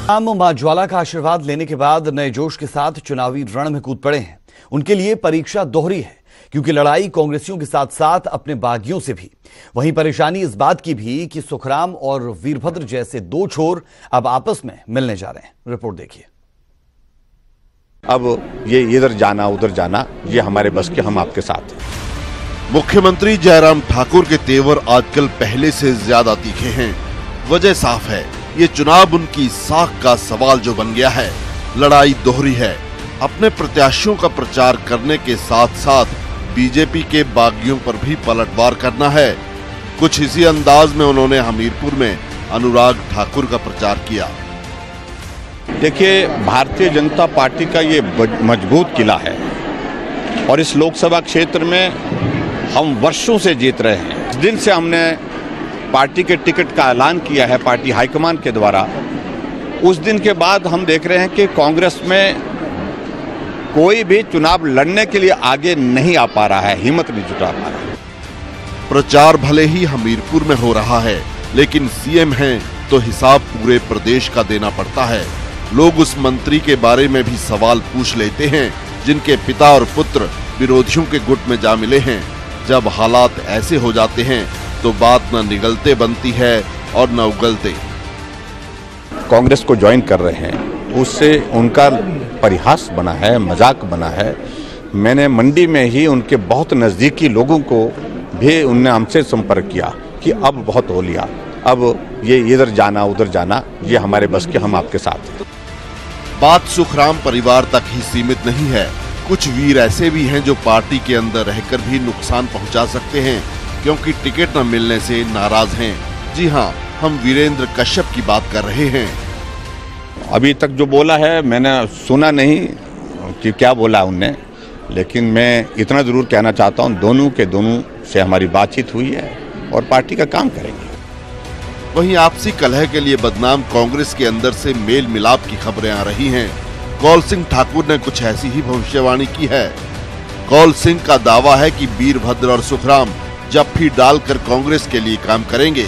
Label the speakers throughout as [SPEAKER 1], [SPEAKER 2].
[SPEAKER 1] हम मां ज्वाला का आशीर्वाद लेने के बाद नए जोश के साथ चुनावी रण में कूद पड़े हैं। उनके लिए परीक्षा दोहरी है, क्योंकि लड़ाई कांग्रेसियों के साथ साथ अपने बागियों से भी। वहीं परेशानी इस बात की भी कि सुखराम और वीरभद्र जैसे दो छोर अब आपस में मिलने जा रहे हैं। रिपोर्ट देखिए।
[SPEAKER 2] अब ये इधर जाना उधर जाना, ये हमारे बस के, हम आपके साथ हैं।
[SPEAKER 3] मुख्यमंत्री जयराम ठाकुर के तेवर आजकल पहले से ज्यादा तीखे हैं। वजह साफ है, ये चुनाव उनकी साख का सवाल जो बन गया है। लड़ाई दोहरी है। अपने प्रत्याशियों का प्रचार करने के साथ साथ बीजेपी के बागियों पर भी पलटवार करना है। कुछ इसी अंदाज में उन्होंने हमीरपुर में अनुराग ठाकुर का प्रचार किया।
[SPEAKER 2] देखिए, भारतीय जनता पार्टी का ये मजबूत किला है और इस लोकसभा क्षेत्र में हम वर्षों से जीत रहे हैं। इस दिन से हमने पार्टी के टिकट का ऐलान किया है पार्टी हाईकमान के द्वारा। उस दिन के बाद हम देख रहे हैं कि कांग्रेस में कोई भी चुनाव लड़ने के लिए आगे नहीं आ पा रहा है, हिम्मत नहीं जुटा पा रहा है।
[SPEAKER 3] प्रचार भले ही हमीरपुर में हो रहा है, लेकिन सीएम हैं तो हिसाब पूरे प्रदेश का देना पड़ता है। लोग उस मंत्री के बारे में भी सवाल पूछ लेते हैं जिनके पिता और पुत्र विरोधियों के गुट में जा मिले हैं। जब हालात ऐसे हो जाते हैं तो बात न निगलते बनती है और न उगलते।
[SPEAKER 2] कांग्रेस को ज्वाइन कर रहे हैं, उससे उनका परिहास बना है, मजाक बना है। मैंने मंडी में ही उनके बहुत नजदीकी लोगों को भी उनने हमसे संपर्क किया कि अब बहुत हो लिया, अब ये इधर जाना उधर जाना, ये हमारे बस के, हम आपके साथ हैं।
[SPEAKER 3] बात सुखराम परिवार तक ही सीमित नहीं है। कुछ वीर ऐसे भी हैं जो पार्टी के अंदर रहकर भी नुकसान पहुंचा सकते हैं, क्योंकि टिकट न मिलने से नाराज हैं। जी हां, हम वीरेंद्र कश्यप की बात कर रहे हैं।
[SPEAKER 2] अभी तक जो बोला है मैंने सुना नहीं कि क्या बोला उनने, लेकिन मैं इतना जरूर कहना चाहता हूं, दोनों से हमारी बातचीत हुई है और पार्टी का काम करेंगे।
[SPEAKER 3] वहीं आपसी कलह के लिए बदनाम कांग्रेस के अंदर से मेल मिलाप की खबरें आ रही हैं। कौल सिंह ठाकुर ने कुछ ऐसी ही भविष्यवाणी की है। कौल सिंह का दावा है कि वीरभद्र और सुखराम जफ्फी डालकर कांग्रेस के लिए काम करेंगे।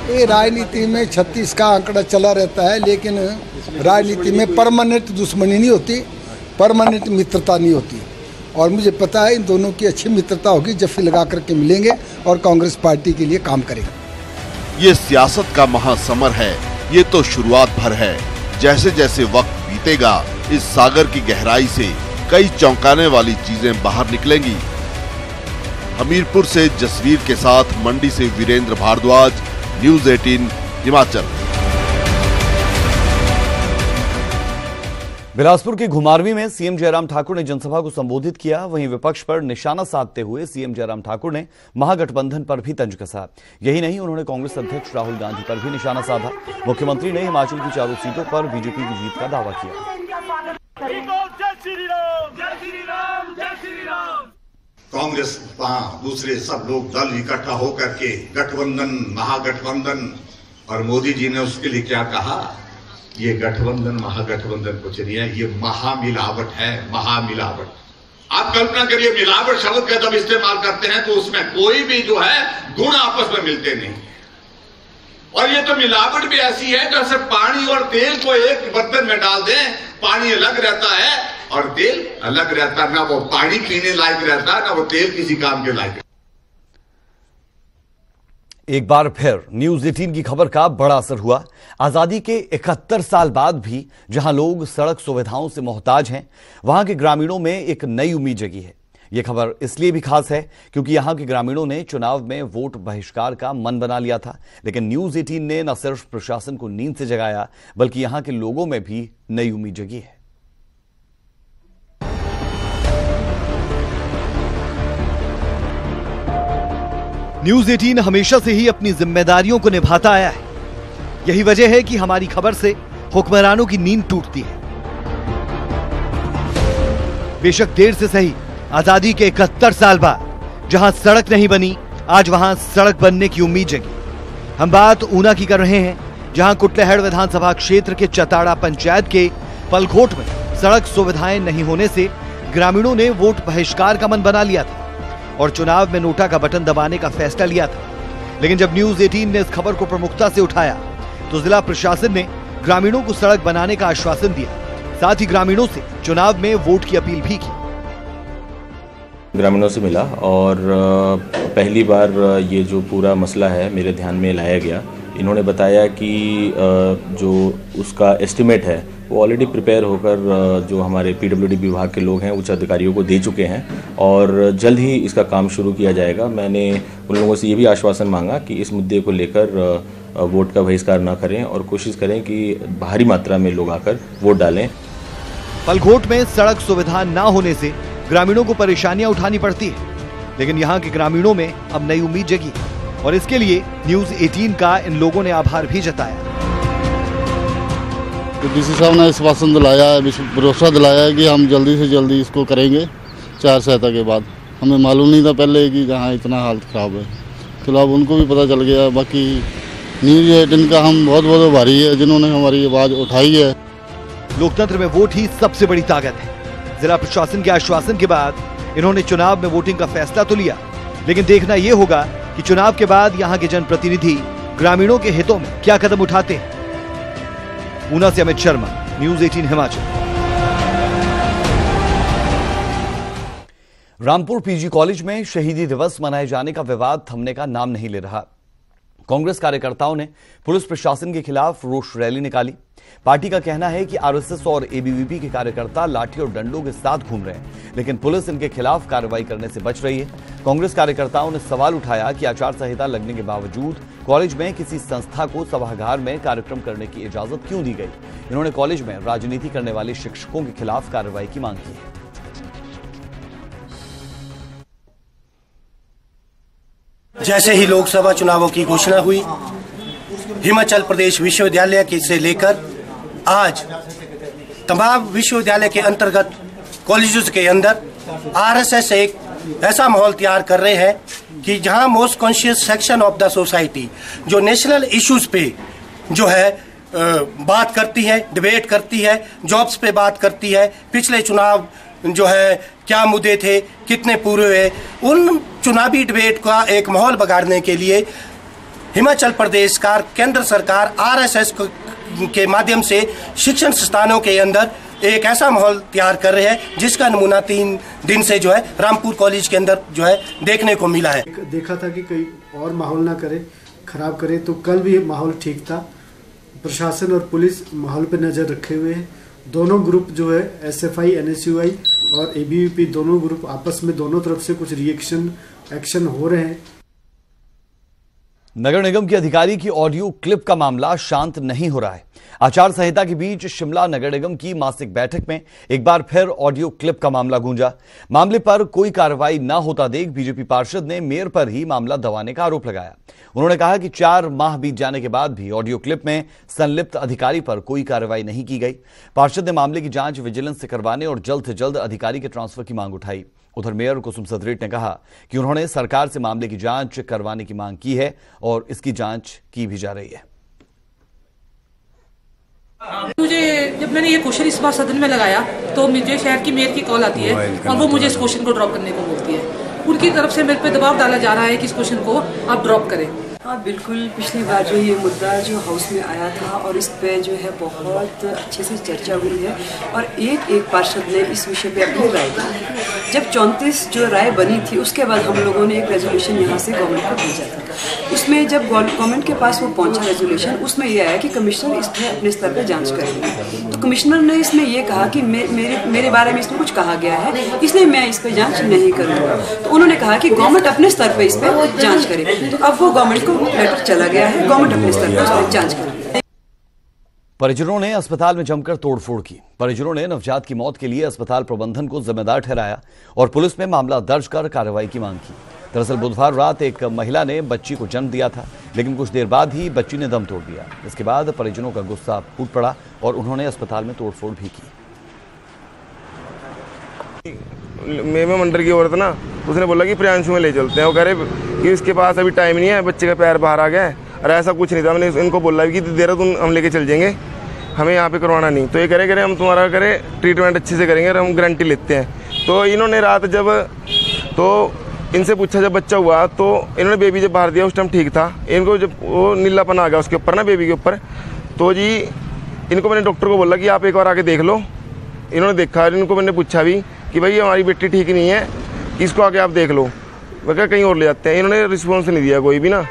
[SPEAKER 4] ये राजनीति में 36 का आंकड़ा चला रहता है, लेकिन राजनीति में परमानेंट दुश्मनी नहीं होती, परमानेंट मित्रता नहीं होती। और मुझे पता है इन दोनों की अच्छी मित्रता होगी, जफ्फी लगा करके मिलेंगे और कांग्रेस पार्टी के लिए काम करेंगे।
[SPEAKER 3] ये सियासत का महासमर है, ये तो शुरुआत भर है। जैसे जैसे वक्त बीतेगा, इस सागर की गहराई से कई चौंकाने वाली चीजें बाहर निकलेंगी। हमीरपुर से जसवीर के साथ मंडी से वीरेंद्र भारद्वाज, न्यूज़ 18 हिमाचल।
[SPEAKER 1] बिलासपुर के घुमारवी में सीएम जयराम ठाकुर ने जनसभा को संबोधित किया। वहीं विपक्ष पर निशाना साधते हुए सीएम जयराम ठाकुर ने महागठबंधन पर भी तंज कसा। यही नहीं, उन्होंने कांग्रेस अध्यक्ष राहुल गांधी पर भी निशाना साधा। मुख्यमंत्री ने हिमाचल की चारों सीटों पर बीजेपी की जीत का दावा किया।
[SPEAKER 5] कांग्रेस दूसरे सब लोग दल इकट्ठा होकर के गठबंधन, महागठबंधन, और मोदी जी ने उसके लिए क्या कहा? ये गठबंधन महागठबंधन कुछ नहीं है, ये महामिलावट है, महामिलावट। आप कल्पना करिए, मिलावट शब्द का जब इस्तेमाल करते हैं तो उसमें कोई भी जो है गुण आपस में मिलते नहीं। और ये तो मिलावट भी ऐसी है जैसे पानी और तेल को एक बर्तन में डाल दें, पानी अलग रहता है और तेल अलग रहता है। ना वो पानी पीने लायक रहता है, ना वो तेल किसी काम के लायक।
[SPEAKER 1] एक बार फिर न्यूज़ 18 की खबर का बड़ा असर हुआ। आजादी के 71 साल बाद भी जहां लोग सड़क सुविधाओं से मोहताज हैं, वहां के ग्रामीणों में एक नई उम्मीद जगी है। यह खबर इसलिए भी खास है क्योंकि यहां के ग्रामीणों ने चुनाव में वोट बहिष्कार का मन बना लिया था, लेकिन न्यूज़ 18 ने न सिर्फ प्रशासन को नींद से जगाया, बल्कि यहां के लोगों में भी नई उम्मीद जगी है। न्यूज़ 18 हमेशा से ही अपनी जिम्मेदारियों को निभाता आया है। यही वजह है कि हमारी खबर से हुक्मरानों की नींद टूटती है। बेशक देर से सही, आजादी के 71 साल बाद जहां सड़क नहीं बनी, आज वहां सड़क बनने की उम्मीद जगी। हम बात ऊना की कर रहे हैं, जहां कुटलैहड़ विधानसभा क्षेत्र के चताड़ा पंचायत के पलघोट में सड़क सुविधाएं नहीं होने से ग्रामीणों ने वोट बहिष्कार का मन बना लिया था और चुनाव में नोटा का बटन दबाने का फैसला लिया था। लेकिन जब न्यूज़ 18 ने इस खबर को प्रमुखता से उठाया, तो जिला प्रशासन ने ग्रामीणों को सड़क बनाने का आश्वासन दिया। साथ ही ग्रामीणों से चुनाव में वोट की अपील भी की।
[SPEAKER 6] ग्रामीणों से मिला और पहली बार ये जो पूरा मसला है मेरे ध्यान में लाया गया। इन्होंने बताया कि जो उसका एस्टिमेट है वो ऑलरेडी प्रिपेयर होकर जो हमारे पीडब्ल्यूडी विभाग के लोग हैं उच्च अधिकारियों को दे चुके हैं और जल्द ही इसका काम शुरू किया जाएगा। मैंने उन लोगों से ये भी आश्वासन मांगा कि इस मुद्दे को लेकर वोट का बहिष्कार न करें और कोशिश करें कि भारी मात्रा में लोग आकर वोट डालें।
[SPEAKER 1] पलघोट में सड़क सुविधा न होने से ग्रामीणों को परेशानियां उठानी पड़ती है, लेकिन यहाँ के ग्रामीणों में अब नई उम्मीद जगी और इसके लिए न्यूज 18 का इन लोगों ने आभार भी जताया।
[SPEAKER 7] डीसी साहब ने आश्वासन दिलाया है, भरोसा दिलाया है कि हम जल्दी से जल्दी इसको करेंगे 4 सहायता के बाद। हमें मालूम नहीं था पहले कि जहाँ इतना हालत खराब है, तो अब उनको भी पता चल गया। बाकी न्यूज 18 का हम बहुत बहुत आभारी है जिन्होंने हमारी आवाज़ उठाई है।
[SPEAKER 1] लोकतंत्र में वोट ही सबसे बड़ी ताकत है। जिला प्रशासन के आश्वासन के बाद इन्होंने चुनाव में वोटिंग का फैसला तो लिया, लेकिन देखना यह होगा कि चुनाव के बाद यहाँ के जनप्रतिनिधि ग्रामीणों के हितों में क्या कदम उठाते हैं। ऊना से Amit Sharma, news 18 Himachal. Rampur PG college में शहीदी दिवस मनाए जाने का विवाद थमने का नाम नहीं ले रहा। कांग्रेस कार्यकर्ताओं ने पुलिस प्रशासन के खिलाफ रोष रैली निकाली। पार्टी का कहना है कि आरएसएस और एबीवीपी के कार्यकर्ता लाठी और डंडों के साथ घूम रहे हैं, लेकिन पुलिस इनके खिलाफ कार्रवाई करने से बच रही है। कांग्रेस कार्यकर्ताओं ने सवाल उठाया कि आचार संहिता लगने के बावजूद कॉलेज में किसी संस्था को सभागार में कार्यक्रम करने की इजाजत क्यों दी गई। इन्होंने कॉलेज में राजनीति करने वाले शिक्षकों के खिलाफ कार्रवाई की मांग की है।
[SPEAKER 8] जैसे ही लोकसभा चुनावों की घोषणा हुई, हिमाचल प्रदेश विश्वविद्यालय के से लेकर आज तमाम विश्वविद्यालय के अंतर्गत कॉलेजेस के अंदर आरएसएस एक ऐसा माहौल तैयार कर रहे हैं कि जहां most conscious section of the society जो नेशनल इश्यूज पे जो है बात करती है, डिबेट करती है, जॉब्स पे बात करती है, पिछले चुनाव जो है क्या मुद्दे थे, कितने पूरे हुए, उन चुनावी डिबेट का एक माहौल बिगाड़ने के लिए हिमाचल प्रदेश का केंद्र सरकार आरएसएस के माध्यम से शिक्षण संस्थानों के अंदर एक ऐसा माहौल तैयार कर रहे हैं जिसका नमूना 3 दिन से जो है रामपुर कॉलेज के अंदर जो है देखने को मिला है।
[SPEAKER 9] देखा था कि कोई और माहौल ना करे, खराब करे, तो कल भी माहौल ठीक था। प्रशासन और पुलिस माहौल पर नज़र रखे हुए हैं। दोनों ग्रुप जो है एसएफआई, एनएसयूआई और एबीवीपी दोनों ग्रुप आपस में दोनों तरफ से कुछ एक्शन हो रहे हैं।
[SPEAKER 1] नगर निगम के अधिकारी की ऑडियो क्लिप का मामला शांत नहीं हो रहा है। आचार संहिता के बीच शिमला नगर निगम की मासिक बैठक में एक बार फिर ऑडियो क्लिप का मामला गूंजा। मामले पर कोई कार्रवाई न होता देख बीजेपी पार्षद ने मेयर पर ही मामला दबाने का आरोप लगाया। उन्होंने कहा कि 4 माह बीत जाने के बाद भी ऑडियो क्लिप में संलिप्त अधिकारी पर कोई कार्रवाई नहीं की गई। पार्षद ने मामले की जांच विजिलेंस से करवाने और जल्द से जल्द अधिकारी के ट्रांसफर की मांग उठाई। उधर मेयर कुसुम सदरेट ने कहा कि उन्होंने सरकार से मामले की जांच करवाने की मांग की है और इसकी जांच की भी जा रही है।
[SPEAKER 10] मुझे जब मैंने ये क्वेश्चन इस बार सदन में लगाया तो मुझे शहर की मेयर की कॉल आती है और वो मुझे इस क्वेश्चन को ड्रॉप करने को बोलती है। उनकी तरफ से मेरे पे दबाव डाला जा रहा है कि इस क्वेश्चन को आप ड्रॉप करें।
[SPEAKER 11] हाँ बिल्कुल, पिछली बार जो ये मुद्दा जो हाउस में आया था और इस पे जो है बहुत अच्छे से चर्चा हुई है और एक पार्षद ने इस विषय पे अपनी राय दी। जब 34 जो राय बनी थी उसके बाद हम लोगों ने एक रेजोल्यूशन यहाँ से गवर्नमेंट को भेजा था। उसमें जब गवर्नमेंट के पास वो पहुंचा रेजोल्यूशन, उसमें ये आया कि कमिश्नर इसमें अपने स्तर पर जाँच करेंगे। तो कमिश्नर ने इसमें यह कहा कि मेरे बारे में इसमें कुछ कहा गया है, इसलिए मैं इस पर जाँच नहीं करूँगा। तो उन्होंने कहा कि गवर्नमेंट अपने स्तर पर इस पर जाँच करे। तो अब वो गवर्नमेंट लेटर चला गया है, गवर्नमेंट अपने स्तर पर जांच करेगी।
[SPEAKER 1] परिजनों ने अस्पताल में जमकर तोड़फोड़ की। परिजनों ने नवजात की मौत के लिए अस्पताल प्रबंधन को जिम्मेदार ठहराया और पुलिस में मामला दर्ज कर कार्रवाई की मांग की। दरअसल बुधवार रात एक महिला ने बच्ची को जन्म दिया था, लेकिन कुछ देर बाद ही बच्ची ने दम तोड़ दिया। इसके बाद परिजनों का गुस्सा फूट पड़ा और उन्होंने अस्पताल में तोड़फोड़ भी की।
[SPEAKER 12] मेरे मंडर की औरत ना, उसने बोला कि प्रियांशु में ले चलते हैं। वो कह रहे कि इसके पास अभी टाइम नहीं है, बच्चे का पैर बाहर आ गया है। और ऐसा कुछ नहीं था। मैंने इनको बोला कि देहरादून हम लेके चल जाएंगे, हमें यहाँ पे करवाना नहीं। तो ये करे हम तुम्हारा ट्रीटमेंट अच्छे से करेंगे और हम गारंटी लेते हैं। तो इन्होंने रात जब तो इनसे पूछा जब बच्चा हुआ तो इन्होंने बेबी जब बाहर दिया उस टाइम ठीक था। इनको जब वो नीलापन आ गया उसके ऊपर ना, बेबी के ऊपर, तो जी इनको मैंने डॉक्टर को बोला कि आप एक बार आके देख लो। इन्होंने देखा, इनको मैंने पूछा भी कि भाई हमारी बेटी ठीक नहीं है, इसको आके आप देख लो, वह कहीं और ले जाते हैं। इन्होंने रिस्पॉन्स नहीं दिया कोई भी ना।